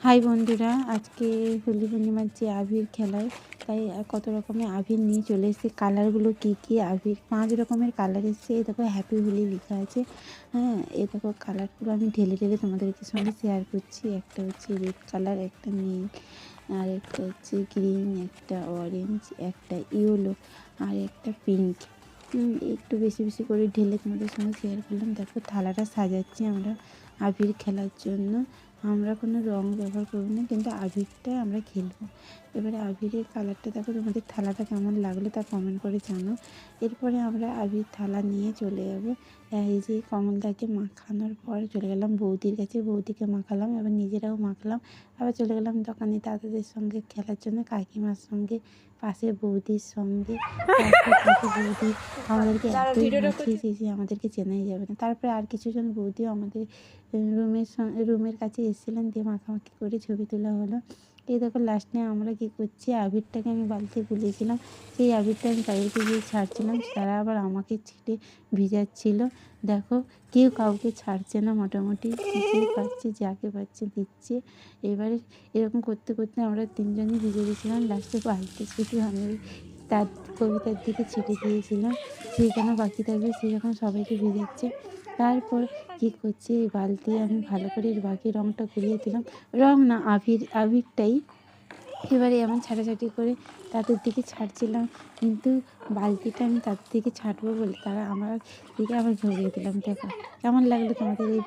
High বন্ধুরা, আজকে হোলি পূর্ণিমার যে আবির খেলায় তাই কত রকমের আবির নিয়ে চলে এসেছে। কালারগুলো কী কী আবির, 5 রকমের কালার এসেছে। এই দেখো হ্যাপি হোলি লেখা আছে। হ্যাঁ, এই দেখো কালারগুলো আমি ঢেলে ঢেলে তোমাদেরকে সঙ্গে শেয়ার করছি। একটা হচ্ছে রেড কালার, একটা নীল, আর একটা হচ্ছে গ্রিন, একটা অরেঞ্জ, একটা ইয়েলো, আর একটা পিঙ্ক। একটু বেশি বেশি করে ঢেলে তোমাদের সঙ্গে শেয়ার করলাম। দেখো থালাটা সাজাচ্ছি আমরা আবির খেলার জন্য। আমরা কোনো রং ব্যবহার করব না, কিন্তু আবিরটা আমরা খেলবো। এবারে আবিরের কালারটা দেখো, তোমাদের থালাটা কেমন লাগলো তা কমেন্ট করে জানো। এরপরে আমরা আবির থালা নিয়ে চলে যাবো। এই যে কমলদাকে মাখানোর পর চলে গেলাম বৌদির কাছে, বৌদিকে মাখালাম, এবার নিজেরাও মাখলাম। আবার চলে গেলাম দোকানে দাদাদের সঙ্গে খেলার জন্য, কাকিমার সঙ্গে, পাশে বৌদির সঙ্গে। বৌদি আমাদেরকে এতই মাখিয়েছে যে আমাদেরকে চেনাই যাবে না। তারপরে আর কিছুজন বৌদিও আমাদের রুমের কাছে এসেছিলেন, দিয়ে মাখামাখি করে ছবি তোলা হলো। এই দেখো লাস্টে আমরা কী করছি, আবিরটাকে আমি বালতি গুলিয়েছিলাম, সেই আবিরটা আমি তাদেরকে গিয়ে ছাড়ছিলাম, তারা আবার আমাকে ছিটে ভিজাচ্ছিল। দেখো কেউ কাউকে ছাড়ছে না, মোটামুটি যে পাচ্ছে যাকে পাচ্ছে দিচ্ছে। এবারে এরকম করতে করতে আমরা 3 জনই ভিজে গেছিলাম। লাস্টে বালতি শুধু আমি তার কবিতার দিকে ছিটে দিয়েছিলাম, সে যেন বাকি থাকবে, সে যখন সবাইকে ভিজাচ্ছে। তারপর কী করছি, এই বালতি আমি ভালো করে বাকি রঙটা গুলিয়ে দিলাম, রঙ না আবিরটাই। এবারে এমন ছাটাছাটি করে তাদের দিকে ছাড়ছিলাম, কিন্তু বালতিটা আমি তাদের দিকে ছাড়বো বলে তারা আমার দিকে আবার ঘুরিয়ে দিলাম। দেখো কেমন লাগলো তোমাদের এই